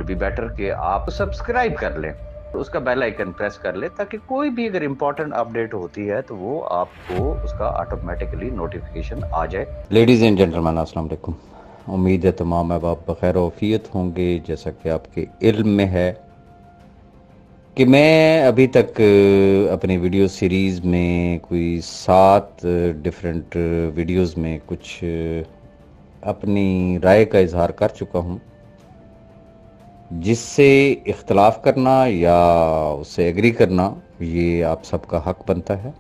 Be better कि आप subscribe कर लें, तो उसका बेल आइकन प्रेस कर लें, ताकि कोई भी अगर इम्पोर्टेंट अपडेट होती है तो वो आपको उसका ऑटोमेटिकली नोटिफिकेशन आ जाए। लेडीज़ एंड जेंटलमैन, अस्सलाम वालेकुम। उम्मीद है तमाम अहबाब बखैर वफ़ियत होंगे। जैसा कि आपके इल्म में है कि मैं अभी तक अपनी वीडियो सीरीज़ में कोई 7 डिफरेंट वीडियोस में कुछ अपनी राय का इजहार कर चुका हूँ, जिससे इख्तलाफ करना या उससे एग्री करना ये आप सबका हक बनता है।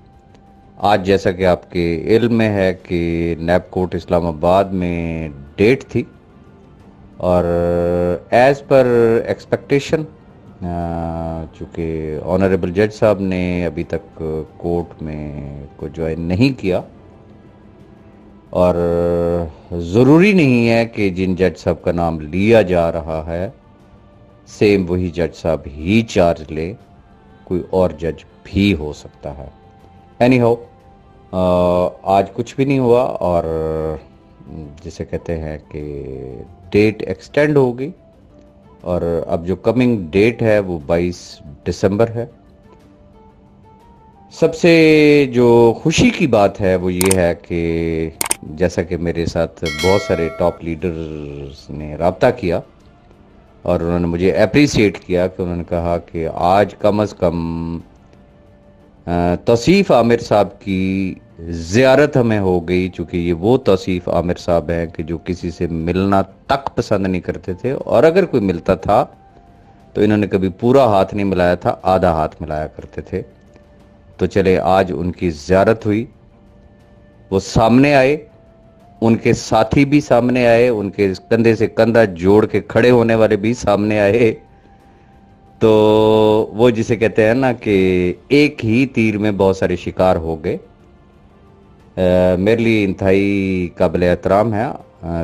आज जैसा कि आपके इल्म में है कि नैब कोर्ट इस्लामाबाद में डेट थी और एज़ पर एक्सपेक्टेशन चूँकि ऑनरेबल जज साहब ने अभी तक कोर्ट में को ज्वाइन नहीं किया और ज़रूरी नहीं है कि जिन जज साहब का नाम लिया जा रहा है सेम वही जज साहब ही चार्ज ले, कोई और जज भी हो सकता है। एनी हाउ, आज कुछ भी नहीं हुआ और जिसे कहते हैं कि डेट एक्सटेंड होगी और अब जो कमिंग डेट है वो 22 दिसंबर है। सबसे जो खुशी की बात है वो ये है कि जैसा कि मेरे साथ बहुत सारे टॉप लीडर्स ने रब्ता किया और उन्होंने मुझे अप्रिशिएट किया कि उन्होंने कहा कि आज कम अज़ कम तौसीफ़ आमिर साहब की ज़ियारत हमें हो गई, चूँकि ये वो तौसीफ़ आमिर साहब हैं कि जो किसी से मिलना तक पसंद नहीं करते थे और अगर कोई मिलता था तो इन्होंने कभी पूरा हाथ नहीं मिलाया था, आधा हाथ मिलाया करते थे। तो चले आज उनकी ज़ियारत हुई, वो सामने आए, उनके साथी भी सामने आए, उनके कंधे से कंधा जोड़ के खड़े होने वाले भी सामने आए। तो वो जिसे कहते हैं ना कि एक ही तीर में बहुत सारे शिकार हो गए। मेरे लिए इंतहाई काबिल एहतराम है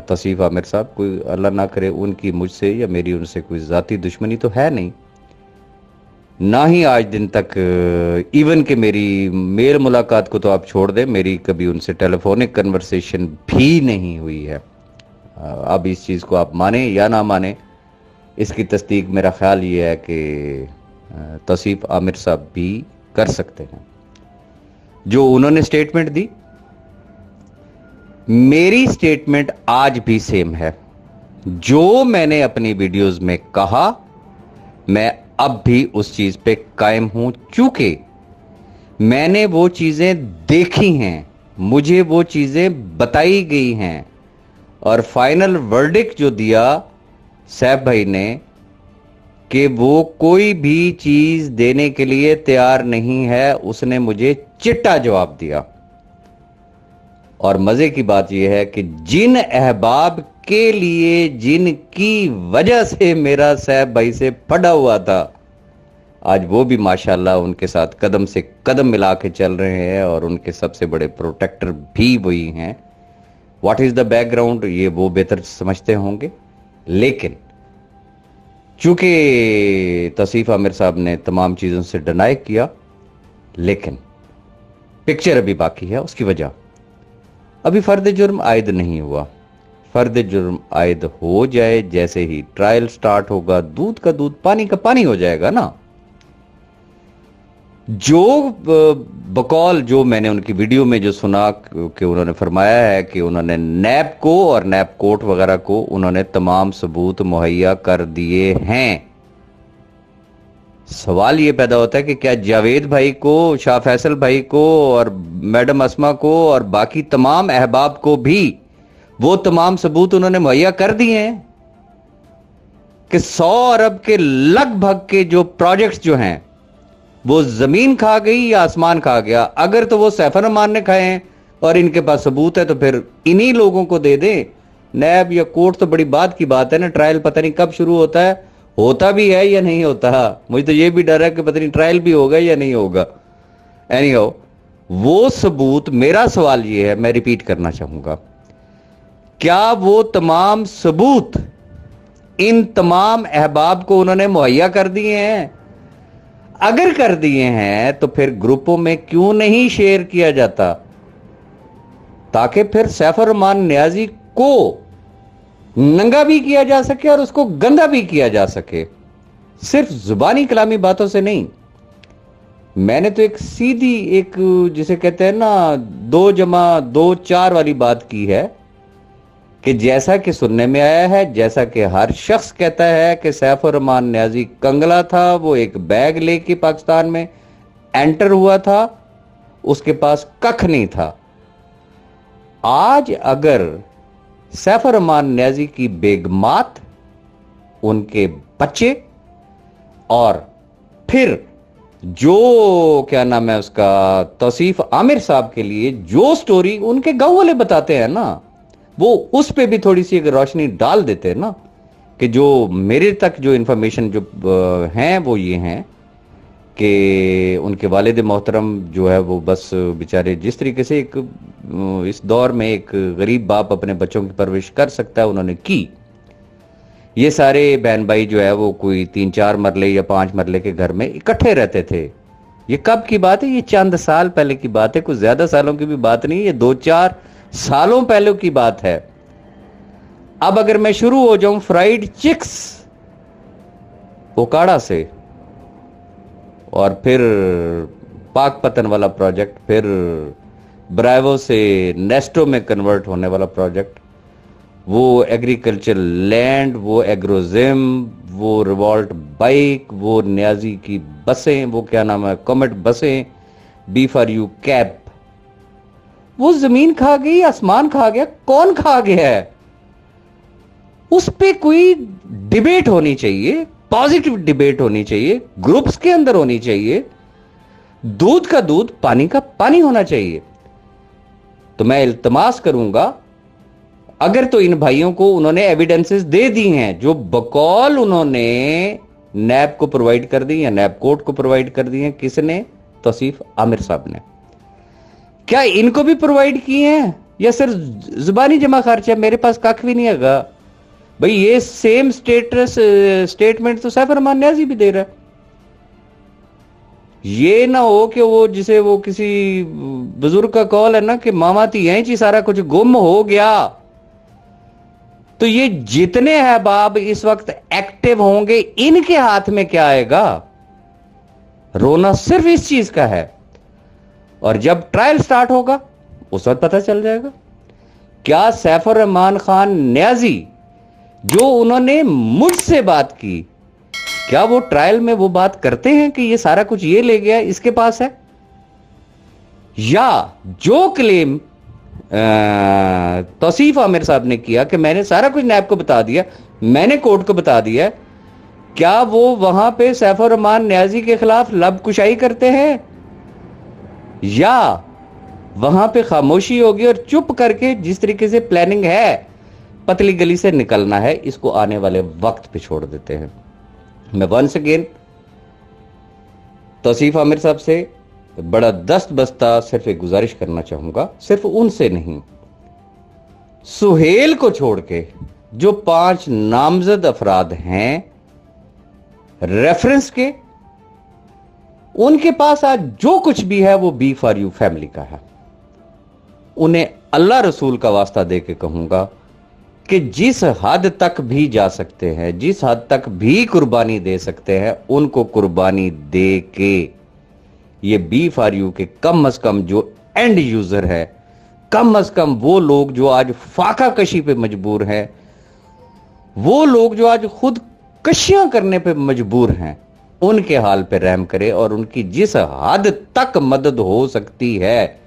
तौसीफ़ आमिर साहब। कोई अल्लाह ना करे उनकी मुझसे या मेरी उनसे कोई ज़ाती दुश्मनी तो है नहीं, ना ही आज दिन तक इवन कि मेरी मेल मुलाकात को तो आप छोड़ दें, मेरी कभी उनसे टेलीफोनिक कन्वर्सेशन भी नहीं हुई है। अब इस चीज़ को आप माने या ना माने, इसकी तस्दीक मेरा ख्याल ये है कि तौसीफ़ आमिर साहब भी कर सकते हैं। जो उन्होंने स्टेटमेंट दी, मेरी स्टेटमेंट आज भी सेम है। जो मैंने अपनी वीडियोस में कहा मैं अब भी उस चीज पे कायम हूं, क्योंकि मैंने वो चीजें देखी हैं, मुझे वो चीजें बताई गई हैं और फाइनल वर्डिक्ट जो दिया सैफ भाई ने कि वो कोई भी चीज देने के लिए तैयार नहीं है, उसने मुझे चिट्टा जवाब दिया। और मजे की बात यह है कि जिन अहबाब के लिए, जिनकी वजह से मेरा सैफ भाई से पड़ा हुआ था, आज वो भी माशाल्लाह उनके साथ कदम से कदम मिला के चल रहे हैं और उनके सबसे बड़े प्रोटेक्टर भी वही हैं। व्हाट इज द बैकग्राउंड ये वो बेहतर समझते होंगे, लेकिन चूंकि तौसीफ़ आमिर साहब ने तमाम चीजों से डिनाई किया, लेकिन पिक्चर अभी बाकी है। उसकी वजह अभी फर्द जुर्म आयद नहीं हुआ। फर्द जुर्म आयद हो जाए, जैसे ही ट्रायल स्टार्ट होगा, दूध का दूध पानी का पानी हो जाएगा ना। जो बकौल जो मैंने उनकी वीडियो में जो सुना कि उन्होंने फरमाया है कि उन्होंने नैब को और नैब कोर्ट वगैरह को उन्होंने तमाम सबूत मुहैया कर दिए हैं। सवाल ये पैदा होता है कि क्या जावेद भाई को, शाह फैसल भाई को और मैडम अस्मा को और बाकी तमाम अहबाब को भी वो तमाम सबूत उन्होंने मुहैया कर दिए हैं कि 100 अरब के लगभग के जो प्रोजेक्ट्स जो हैं वो जमीन खा गई या आसमान खा गया। अगर तो वो सैफ रहमान ने खाए हैं और इनके पास सबूत है तो फिर इन्हीं लोगों को दे दें। नैब या कोर्ट तो बड़ी बात की बात है ना, ट्रायल पता नहीं कब शुरू होता है, होता भी है या नहीं होता। मुझे तो ये भी डर है कि पता नहीं ट्रायल भी होगा या नहीं होगा। एनीहाउ, वो सबूत, मेरा सवाल ये है, मैं रिपीट करना चाहूंगा, क्या वो तमाम सबूत इन तमाम अहबाब को उन्होंने मुहैया कर दिए हैं? अगर कर दिए हैं तो फिर ग्रुपों में क्यों नहीं शेयर किया जाता, ताकि फिर सैफ रहमान नियाजी को नंगा भी किया जा सके और उसको गंदा भी किया जा सके, सिर्फ जुबानी कलामी बातों से नहीं। मैंने तो एक सीधी, एक जिसे कहते हैं ना 2+2=4 वाली बात की है कि जैसा कि सुनने में आया है, जैसा कि हर शख्स कहता है कि सैफ रहमान न्याजी कंगला था, वो एक बैग लेके पाकिस्तान में एंटर हुआ था, उसके पास कख नहीं था। आज अगर सैफ रहमान न्याजी की बेगमात, उनके बच्चे और फिर जो क्या नाम है उसका तौसीफ आमिर साहब के लिए जो स्टोरी उनके गांव वाले बताते हैं ना, वो उस पे भी थोड़ी सी रोशनी डाल देते हैं ना, कि जो मेरे तक जो इंफॉर्मेशन जो हैं वो ये हैं कि उनके वालिद मोहतरम जो है वो बस बेचारे जिस तरीके से एक इस दौर में एक गरीब बाप अपने बच्चों की परवरिश कर सकता है उन्होंने की। ये सारे बहन भाई जो है वो कोई 3-4 मरले या 5 मरले के घर में इकट्ठे रहते थे। ये कब की बात है? ये चंद साल पहले की बात है, कुछ ज्यादा सालों की भी बात नहीं, ये 2-4 सालों पहले की बात है। अब अगर मैं शुरू हो जाऊं फ्राइड चिक्स ओकाड़ा से, और फिर पाक पतन वाला प्रोजेक्ट, फिर ब्रावो से नेस्टो में कन्वर्ट होने वाला प्रोजेक्ट, वो एग्रीकल्चर लैंड, वो एग्रोजिम, वो रिवॉल्ट बाइक, वो न्याजी की बसें, वो क्या नाम है कॉमेट बसें, B4U कैब, वो जमीन खा गई, आसमान खा गया, कौन खा गया है? उस पे कोई डिबेट होनी चाहिए, पॉजिटिव डिबेट होनी चाहिए, ग्रुप्स के अंदर होनी चाहिए, दूध का दूध पानी का पानी होना चाहिए। तो मैं इल्तमास करूंगा, अगर तो इन भाइयों को उन्होंने एविडेंसेस दे दी हैं जो बकौल उन्होंने नैब को प्रोवाइड कर दी या नैब कोर्ट को प्रोवाइड कर दी हैं, किसने? तौसीफ आमिर साहब ने। क्या इनको भी प्रोवाइड किए हैं या सिर्फ जुबानी जमा खर्चा? मेरे पास कख भी नहीं है भाई, ये सेम स्टेटमेंट तो सैफ रहमान न्याजी भी दे रहा है। ये ना हो कि वो जिसे वो किसी बुजुर्ग का कॉल है ना कि मामा थी यहीं ची सारा कुछ गुम हो गया, तो ये जितने अहबाब इस वक्त एक्टिव होंगे इनके हाथ में क्या आएगा? रोना सिर्फ इस चीज का है। और जब ट्रायल स्टार्ट होगा उस वक्त पता चल जाएगा क्या सैफ रहमान खान न्याजी जो उन्होंने मुझसे बात की, क्या वो ट्रायल में वो बात करते हैं कि ये सारा कुछ ये ले गया इसके पास है, या जो क्लेम तौसीफ आमिर साहब ने किया कि मैंने सारा कुछ नैब को बता दिया, मैंने कोर्ट को बता दिया, क्या वो वहां पे सैफ रहमान न्याजी के खिलाफ लबकुशाई करते हैं, या वहां पे खामोशी होगी और चुप करके जिस तरीके से प्लानिंग है पतली गली से निकलना है, इसको आने वाले वक्त पे छोड़ देते हैं। मैं वंस अगेन तौसीफ आमिर साहब से बड़ा दस्त बस्ता सिर्फ एक गुजारिश करना चाहूंगा, सिर्फ उनसे नहीं, सुहेल को छोड़ के जो 5 नामजद अफराद हैं रेफरेंस के, उनके पास आज जो कुछ भी है वो B4U फैमिली का है। उन्हें अल्लाह रसूल का वास्ता दे के कहूंगा कि जिस हद तक भी जा सकते हैं, जिस हद तक भी कुर्बानी दे सकते हैं, उनको कुर्बानी दे के ये B4U के कम अज कम जो एंड यूजर है, कम अज कम वो लोग जो आज फाका कशी पे मजबूर हैं, वो लोग जो आज खुद कशियां करने पे मजबूर हैं, उनके हाल पे रहम करे और उनकी जिस हद तक मदद हो सकती है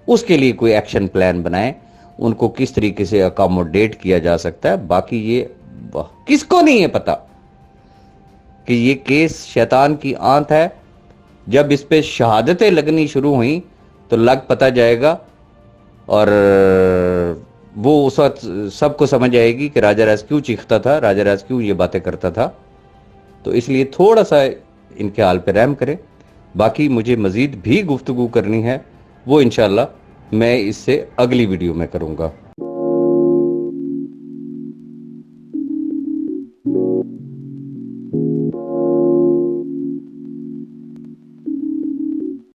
उसके लिए कोई एक्शन प्लान बनाए, उनको किस तरीके से अकोमोडेट किया जा सकता है। बाकी ये किसको नहीं है पता कि ये केस शैतान की आंत है। जब इस पे शहादतें लगनी शुरू हुई तो लग पता जाएगा और वो उस वक्त सबको समझ आएगी कि राजा राज क्यों चीखता था, राजा राज क्यों ये बातें करता था। तो इसलिए थोड़ा सा इनके हाल पे रहम करें। बाकी मुझे मजीद भी गुफ्तगू करनी है, वो इंशाल्लाह मैं इससे अगली वीडियो में करूंगा।